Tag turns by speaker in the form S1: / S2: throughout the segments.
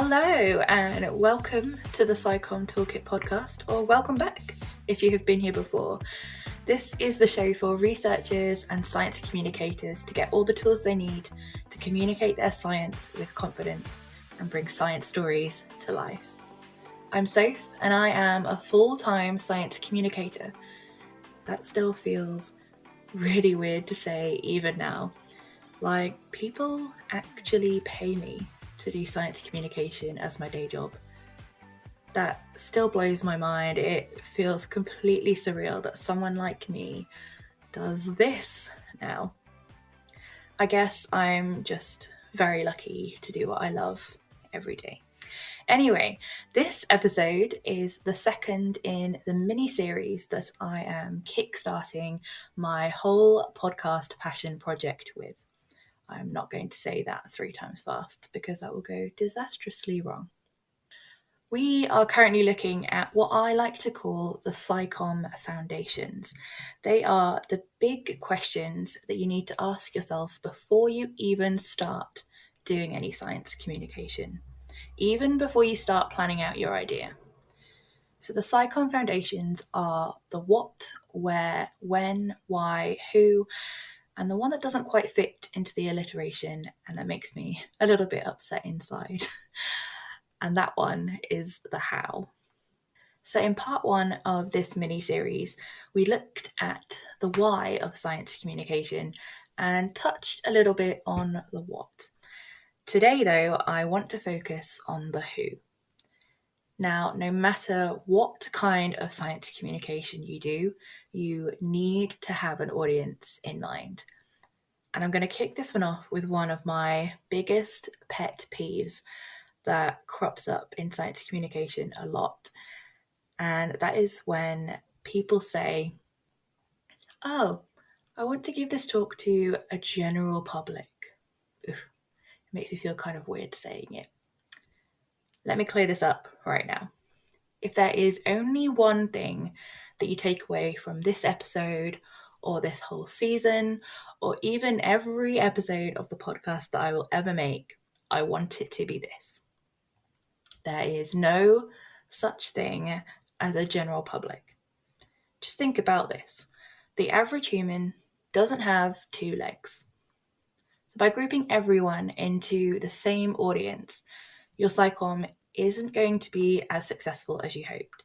S1: Hello and welcome to the SciComm Toolkit Podcast, or welcome back if you have been here before. This is the show for researchers and science communicators to get all the tools they need to communicate their science with confidence and bring science stories to life. I'm Soph and I am a full-time science communicator. That still feels really weird to say even now. Like, people actually pay me to do science communication as my day job. That still blows my mind. It feels completely surreal that someone like me does this now. I guess I'm just very lucky to do what I love every day. Anyway, this episode is the second in the mini-series that I am kickstarting my whole podcast passion project with. I'm not going to say that 3 times fast because that will go disastrously wrong. We are currently looking at what I like to call the SciComm Foundations. They are the big questions that you need to ask yourself before you even start doing any science communication, even before you start planning out your idea. So the SciComm Foundations are the what, where, when, why, who, and the one that doesn't quite fit into the alliteration and that makes me a little bit upset inside. And that one is the how. So in part 1 of this mini-series, we looked at the why of science communication and touched a little bit on the what. Today, though, I want to focus on the who. Now, no matter what kind of science communication you do, you need to have an audience in mind. And I'm going to kick this one off with one of my biggest pet peeves that crops up in science communication a lot. And that is when people say, "Oh, I want to give this talk to a general public." Ugh, it makes me feel kind of weird saying it. Let me clear this up right now. If there is only one thing that you take away from this episode or this whole season, or even every episode of the podcast that I will ever make, I want it to be this. There is no such thing as a general public. Just think about this. The average human doesn't have 2 legs. So by grouping everyone into the same audience, your SciComm isn't going to be as successful as you hoped.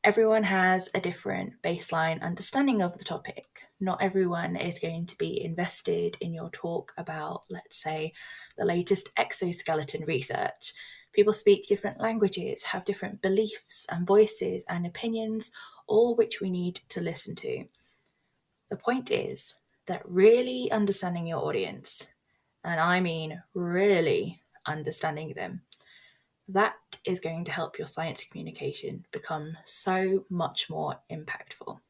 S1: Everyone has a different baseline understanding of the topic. Not everyone is going to be invested in your talk about, let's say, the latest exoskeleton research. People speak different languages, have different beliefs and voices and opinions, all which we need to listen to. The point is that really understanding your audience, and I mean really understanding them, that is going to help your science communication become so much more impactful.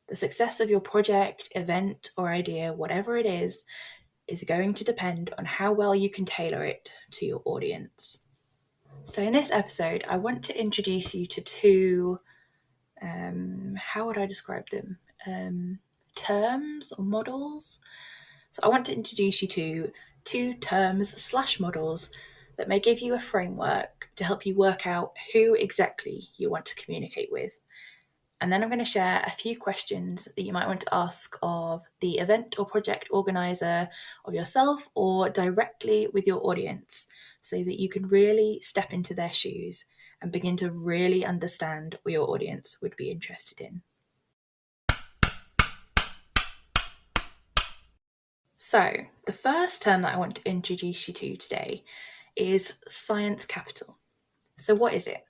S1: The success of your project, event, or idea, whatever it is going to depend on how well you can tailor it to your audience. So in this episode, I want to introduce you to 2, how would I describe them? Terms or models? So I want to introduce you to 2 terms/models that may give you a framework to help you work out who exactly you want to communicate with. And then I'm going to share a few questions that you might want to ask of the event or project organizer, of yourself, or directly with your audience, so that you can really step into their shoes and begin to really understand what your audience would be interested in. So, the first term that I want to introduce you to today is science capital. So what is it?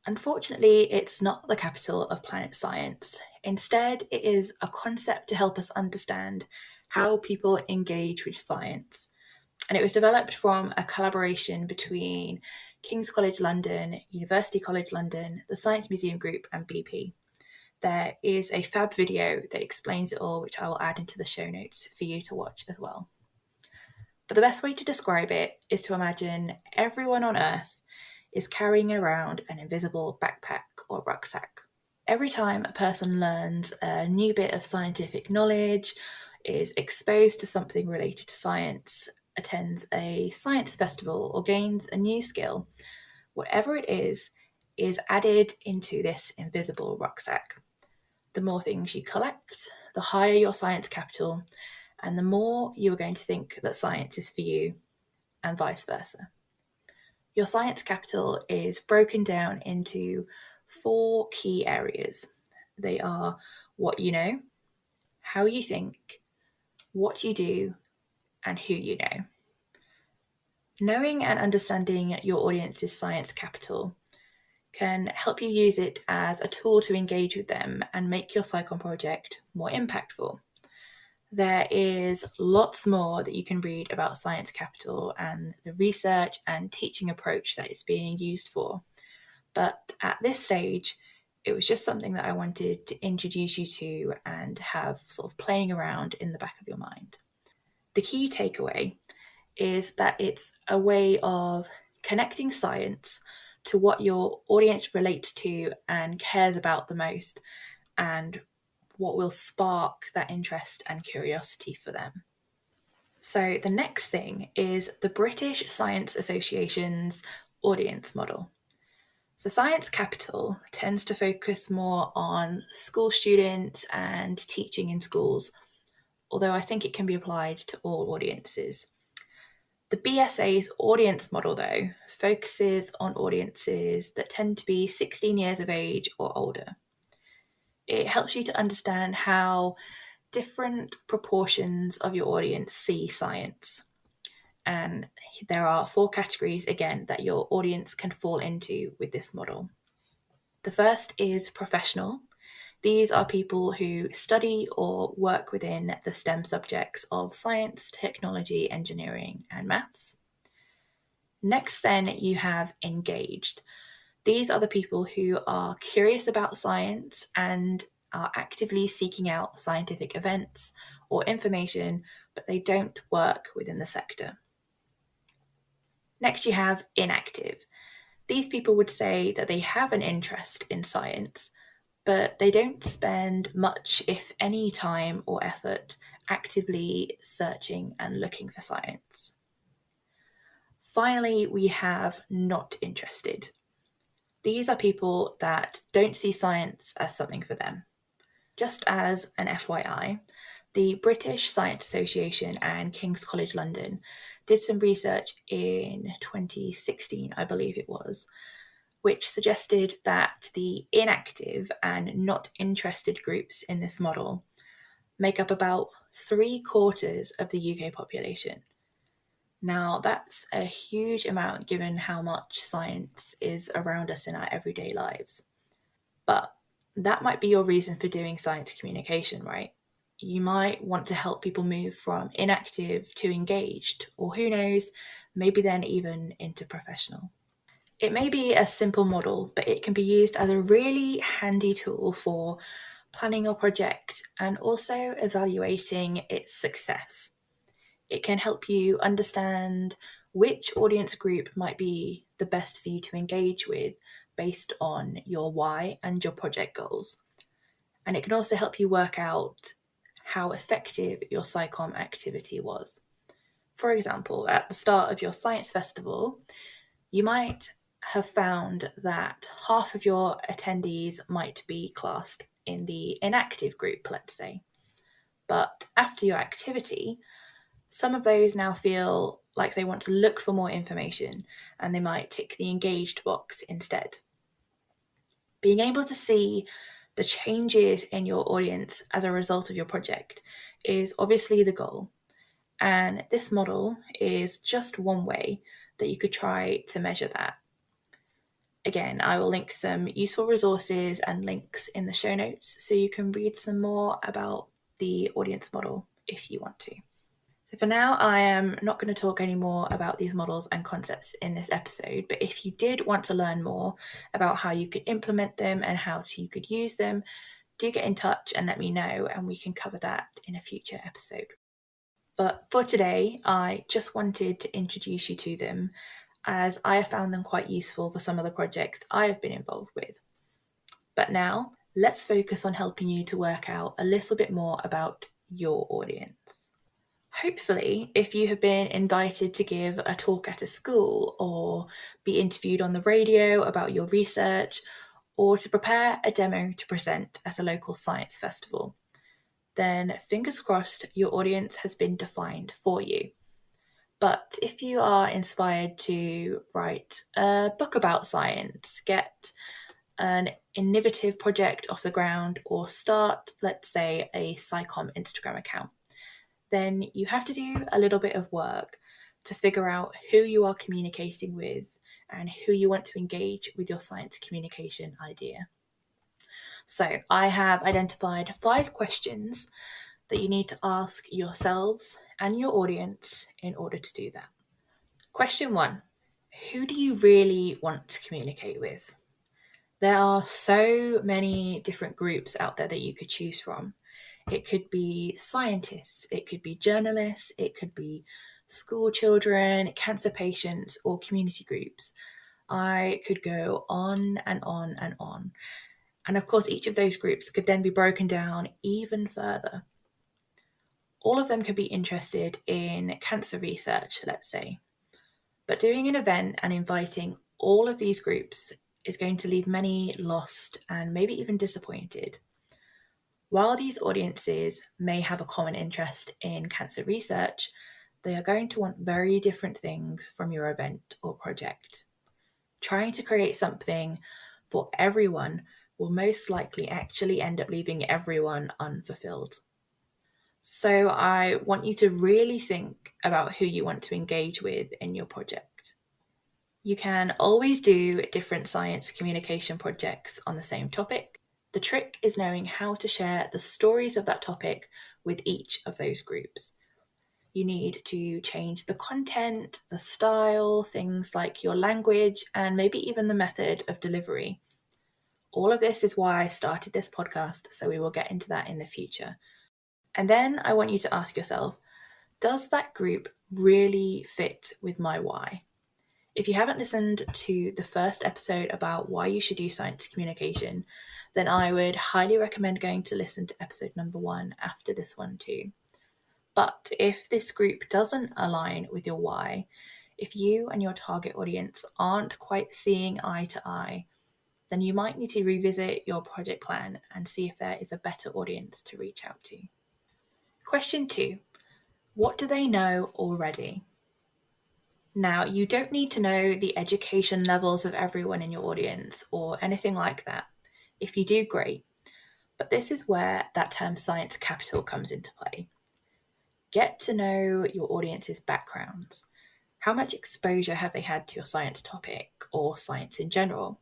S1: Unfortunately, it's not the capital of planet science. Instead, it is a concept to help us understand how people engage with science. And it was developed from a collaboration between King's College London, University College London, the Science Museum Group, and BP. There is a fab video that explains it all, which I will add into the show notes for you to watch as well. But the best way to describe it is to imagine everyone on Earth is carrying around an invisible backpack or rucksack. Every time a person learns a new bit of scientific knowledge, is exposed to something related to science, attends a science festival or gains a new skill, whatever it is added into this invisible rucksack. The more things you collect, the higher your science capital, and the more you are going to think that science is for you, and vice versa. Your science capital is broken down into 4 key areas. They are what you know, how you think, what you do, and who you know. Knowing and understanding your audience's science capital can help you use it as a tool to engage with them and make your SciComm project more impactful. There is lots more that you can read about Science Capital and the research and teaching approach that it's being used for. But at this stage, it was just something that I wanted to introduce you to and have sort of playing around in the back of your mind. The key takeaway is that it's a way of connecting science to what your audience relates to and cares about the most, and what will spark that interest and curiosity for them. So the next thing is the British Science Association's audience model. So Science Capital tends to focus more on school students and teaching in schools, although I think it can be applied to all audiences. The BSA's audience model, though, focuses on audiences that tend to be 16 years of age or older. It helps you to understand how different proportions of your audience see science. And there are 4 categories, again, that your audience can fall into with this model. The first is professional. These are people who study or work within the STEM subjects of science, technology, engineering, and maths. Next, then, you have engaged. These are the people who are curious about science and are actively seeking out scientific events or information, but they don't work within the sector. Next, you have inactive. These people would say that they have an interest in science, but they don't spend much, if any, time or effort actively searching and looking for science. Finally, we have not interested. These are people that don't see science as something for them. Just as an FYI, the British Science Association and King's College London did some research in 2016, I believe it was, which suggested that the inactive and not interested groups in this model make up about 3/4 of the UK population. Now, that's a huge amount given how much science is around us in our everyday lives. But that might be your reason for doing science communication, right? You might want to help people move from inactive to engaged, or who knows, maybe then even into professional. It may be a simple model, but it can be used as a really handy tool for planning your project and also evaluating its success. It can help you understand which audience group might be the best for you to engage with based on your why and your project goals. And it can also help you work out how effective your SciComm activity was. For example, at the start of your science festival, you might have found that half of your attendees might be classed in the inactive group, let's say. But after your activity, some of those now feel like they want to look for more information and they might tick the engaged box instead. Being able to see the changes in your audience as a result of your project is obviously the goal. And this model is just one way that you could try to measure that. Again, I will link some useful resources and links in the show notes so you can read some more about the audience model if you want to. So for now, I am not going to talk any more about these models and concepts in this episode, but if you did want to learn more about how you could implement them and how you could use them, do get in touch and let me know, and we can cover that in a future episode. But for today, I just wanted to introduce you to them, as I have found them quite useful for some of the projects I have been involved with. But now, let's focus on helping you to work out a little bit more about your audience. Hopefully, if you have been invited to give a talk at a school or be interviewed on the radio about your research or to prepare a demo to present at a local science festival, then fingers crossed your audience has been defined for you. But if you are inspired to write a book about science, get an innovative project off the ground, or start, let's say, a SciComm Instagram account, then you have to do a little bit of work to figure out who you are communicating with and who you want to engage with your science communication idea. So I have identified 5 questions that you need to ask yourselves and your audience in order to do that. Question 1. Who do you really want to communicate with? There are so many different groups out there that you could choose from. It could be scientists, it could be journalists, it could be school children, cancer patients, or community groups. I could go on and on and on. And of course, each of those groups could then be broken down even further. All of them could be interested in cancer research, let's say. But doing an event and inviting all of these groups is going to leave many lost and maybe even disappointed. While these audiences may have a common interest in cancer research, they are going to want very different things from your event or project. Trying to create something for everyone will most likely actually end up leaving everyone unfulfilled. So I want you to really think about who you want to engage with in your project. You can always do different science communication projects on the same topic. The trick is knowing how to share the stories of that topic with each of those groups. You need to change the content, the style, things like your language, and maybe even the method of delivery. All of this is why I started this podcast, so we will get into that in the future. And then I want you to ask yourself, does that group really fit with my why? If you haven't listened to the first episode about why you should do science communication, then I would highly recommend going to listen to episode number 1 after this one too. But if this group doesn't align with your why, if you and your target audience aren't quite seeing eye to eye, then you might need to revisit your project plan and see if there is a better audience to reach out to. Question 2. What do they know already? Now, you don't need to know the education levels of everyone in your audience or anything like that. If you do, great. But this is where that term science capital comes into play. Get to know your audience's backgrounds. How much exposure have they had to your science topic or science in general?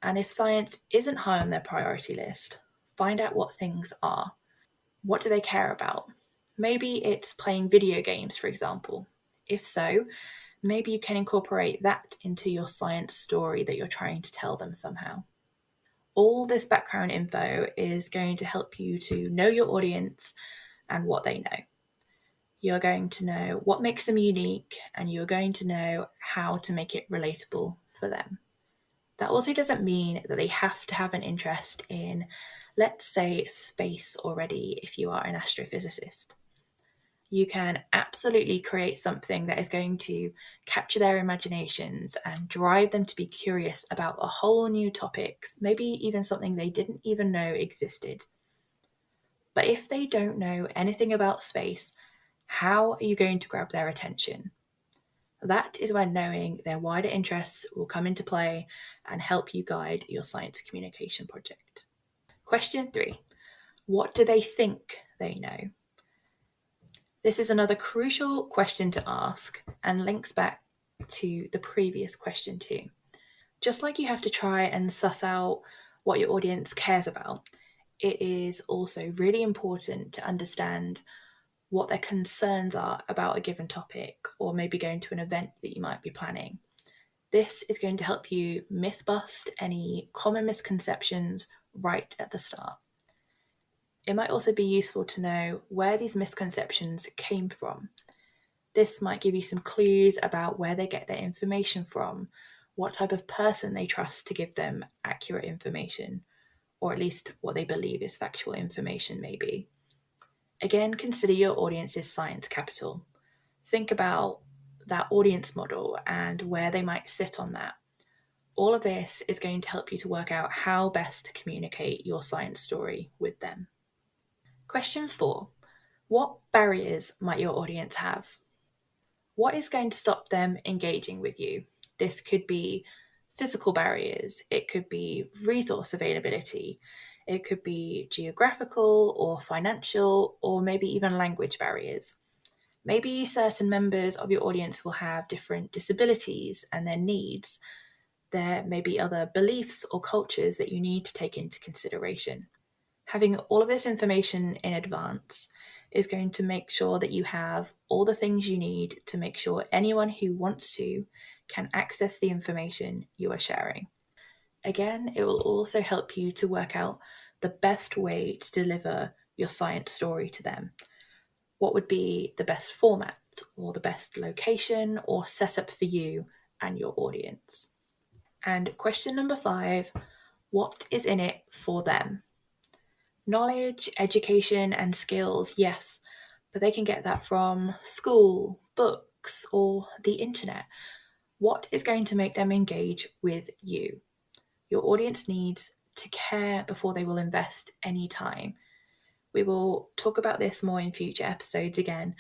S1: And if science isn't high on their priority list, find out what things are. What do they care about? Maybe it's playing video games, for example. If so, maybe you can incorporate that into your science story that you're trying to tell them somehow. All this background info is going to help you to know your audience and what they know. You're going to know what makes them unique, and you're going to know how to make it relatable for them. That also doesn't mean that they have to have an interest in, let's say, space already if you are an astrophysicist. You can absolutely create something that is going to capture their imaginations and drive them to be curious about a whole new topics, maybe even something they didn't even know existed. But if they don't know anything about space, how are you going to grab their attention? That is when knowing their wider interests will come into play and help you guide your science communication project. Question 3. What do they think they know? This is another crucial question to ask and links back to the previous question too. Just like you have to try and suss out what your audience cares about, it is also really important to understand what their concerns are about a given topic, or maybe going to an event that you might be planning. This is going to help you myth bust any common misconceptions right at the start. It might also be useful to know where these misconceptions came from. This might give you some clues about where they get their information from, what type of person they trust to give them accurate information, or at least what they believe is factual information maybe. Again, consider your audience's science capital. Think about that audience model and where they might sit on that. All of this is going to help you to work out how best to communicate your science story with them. Question 4. What barriers might your audience have? What is going to stop them engaging with you? This could be physical barriers, it could be resource availability, it could be geographical or financial, or maybe even language barriers. Maybe certain members of your audience will have different disabilities and their needs. There may be other beliefs or cultures that you need to take into consideration. Having all of this information in advance is going to make sure that you have all the things you need to make sure anyone who wants to can access the information you are sharing. Again, it will also help you to work out the best way to deliver your science story to them. What would be the best format or the best location or setup for you and your audience? And question number 5, what is in it for them? Knowledge, education, and skills, yes, but they can get that from school, books, or the internet. What is going to make them engage with you? Your audience needs to care before they will invest any time. We will talk about this more in future episodes again,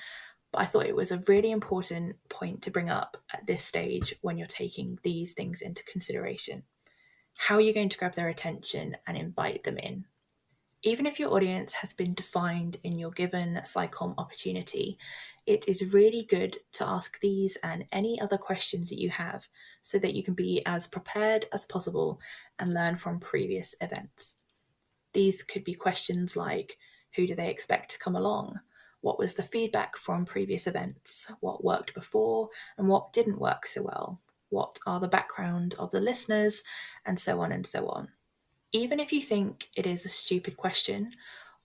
S1: but I thought it was a really important point to bring up at this stage when you're taking these things into consideration. How are you going to grab their attention and invite them in? Even if your audience has been defined in your given SciComm opportunity, it is really good to ask these and any other questions that you have so that you can be as prepared as possible and learn from previous events. These could be questions like, who do they expect to come along? What was the feedback from previous events? What worked before and what didn't work so well? What are the background of the listeners? And so on and so on. Even if you think it is a stupid question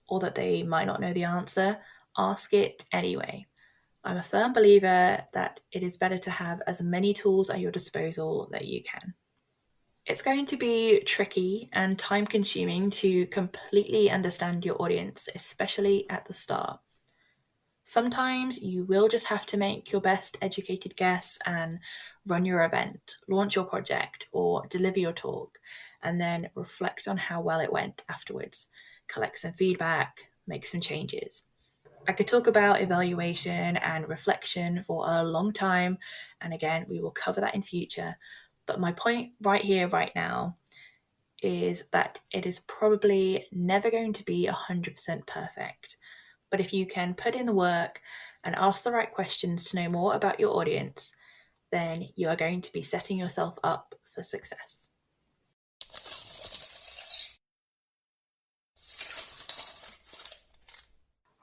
S1: or that they might not know the answer, ask it anyway. I'm a firm believer that it is better to have as many tools at your disposal that you can. It's going to be tricky and time-consuming to completely understand your audience, especially at the start. Sometimes you will just have to make your best educated guess and run your event, launch your project, or deliver your talk, and then reflect on how well it went afterwards, collect some feedback, make some changes. I could talk about evaluation and reflection for a long time, and again, we will cover that in future. But my point right here, right now, is that it is probably never going to be 100% perfect. But if you can put in the work and ask the right questions to know more about your audience, then you are going to be setting yourself up for success.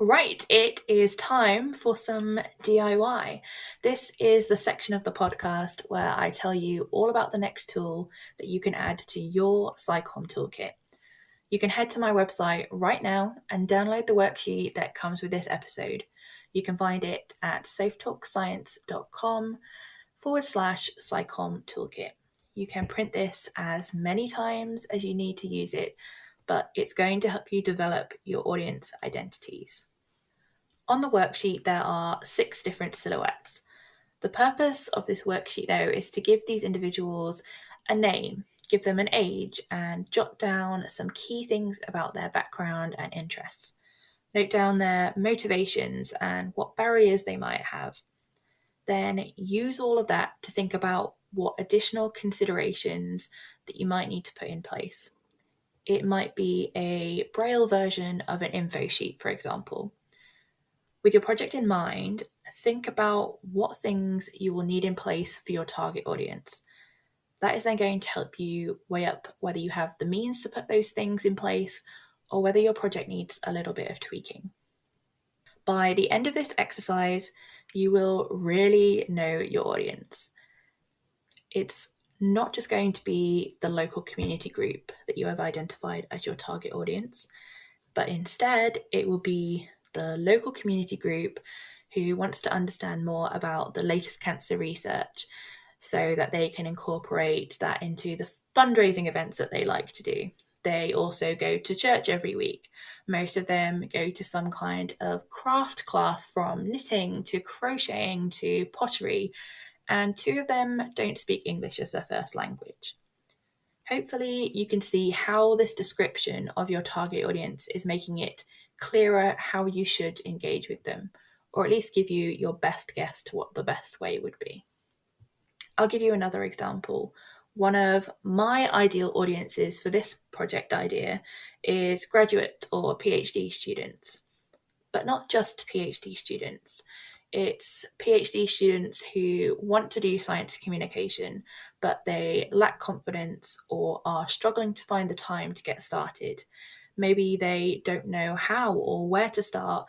S1: Right, it is time for some DIY. This is the section of the podcast where I tell you all about the next tool that you can add to your SciComm Toolkit. You can head to my website right now and download the worksheet that comes with this episode. You can find it at safetalkscience.com/SciComm Toolkit. You can print this as many times as you need to use it, but it's going to help you develop your audience identities. On the worksheet, there are 6 different silhouettes. The purpose of this worksheet, though, is to give these individuals a name, give them an age, and jot down some key things about their background and interests. Note down their motivations and what barriers they might have. Then use all of that to think about what additional considerations that you might need to put in place. It might be a Braille version of an info sheet, for example. With your project in mind, think about what things you will need in place for your target audience. That is then going to help you weigh up whether you have the means to put those things in place or whether your project needs a little bit of tweaking. By the end of this exercise, you will really know your audience. It's not just going to be the local community group that you have identified as your target audience, but instead it will be the local community group who wants to understand more about the latest cancer research so that they can incorporate that into the fundraising events that they like to do. They also go to church every week. Most of them go to some kind of craft class, from knitting to crocheting to pottery, and 2 of them don't speak English as their first language. Hopefully you can see how this description of your target audience is making it clearer how you should engage with them, or at least give you your best guess to what the best way would be. I'll give you another example. One of my ideal audiences for this project idea is graduate or PhD students, but not just PhD students. It's PhD students who want to do science communication, but they lack confidence or are struggling to find the time to get started. Maybe they don't know how or where to start,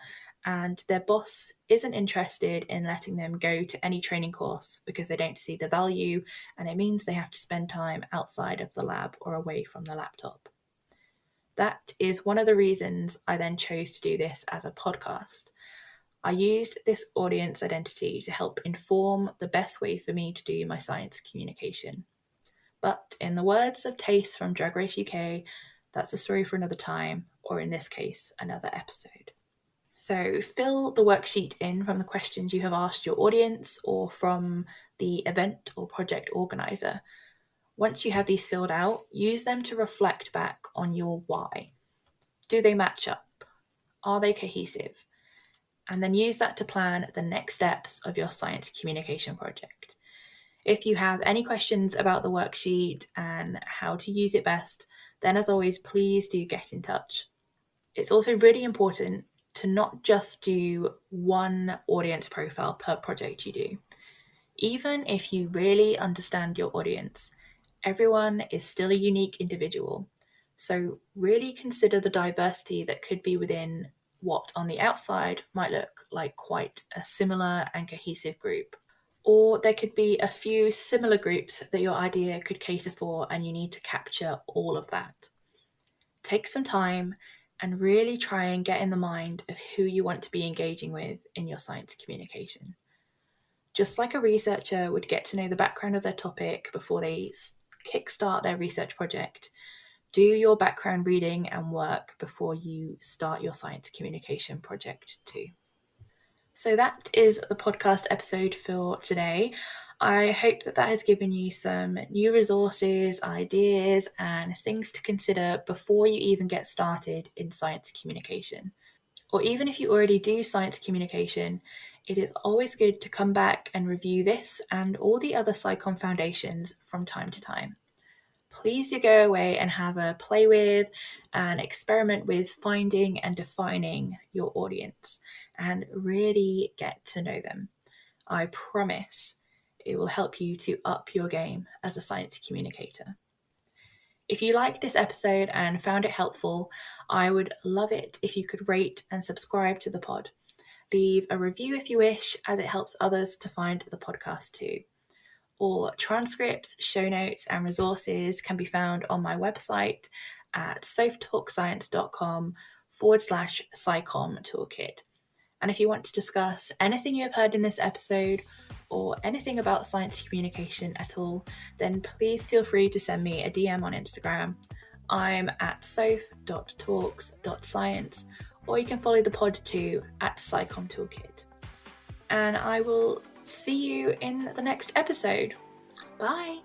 S1: and their boss isn't interested in letting them go to any training course because they don't see the value, and it means they have to spend time outside of the lab or away from the laptop. That is one of the reasons I then chose to do this as a podcast. I used this audience identity to help inform the best way for me to do my science communication. But in the words of Tace from Drag Race UK, that's a story for another time, or in this case, another episode. So fill the worksheet in from the questions you have asked your audience or from the event or project organizer. Once you have these filled out, use them to reflect back on your why. Do they match up? Are they cohesive? And then use that to plan the next steps of your science communication project. If you have any questions about the worksheet and how to use it best, then as always, please do get in touch. It's also really important to not just do one audience profile per project you do. Even if you really understand your audience, everyone is still a unique individual. So really consider the diversity that could be within what on the outside might look like quite a similar and cohesive group. Or there could be a few similar groups that your idea could cater for, and you need to capture all of that. Take some time and really try and get in the mind of who you want to be engaging with in your science communication. Just like a researcher would get to know the background of their topic before they kickstart their research project, do your background reading and work before you start your science communication project too. So that is the podcast episode for today. I hope that has given you some new resources, ideas, and things to consider before you even get started in science communication. Or even if you already do science communication, it is always good to come back and review this and all the other SciComm Foundations from time to time. Please do go away and have a play with and experiment with finding and defining your audience and really get to know them. I promise it will help you to up your game as a science communicator. If you liked this episode and found it helpful, I would love it if you could rate and subscribe to the pod. Leave a review if you wish, as it helps others to find the podcast too. All transcripts, show notes, and resources can be found on my website at softalkscience.com/SciComm Toolkit. And if you want to discuss anything you have heard in this episode or anything about science communication at all, then please feel free to send me a DM on Instagram. I'm at sof.talks.science, or you can follow the pod too at SciComm Toolkit. And I will see you in the next episode. Bye.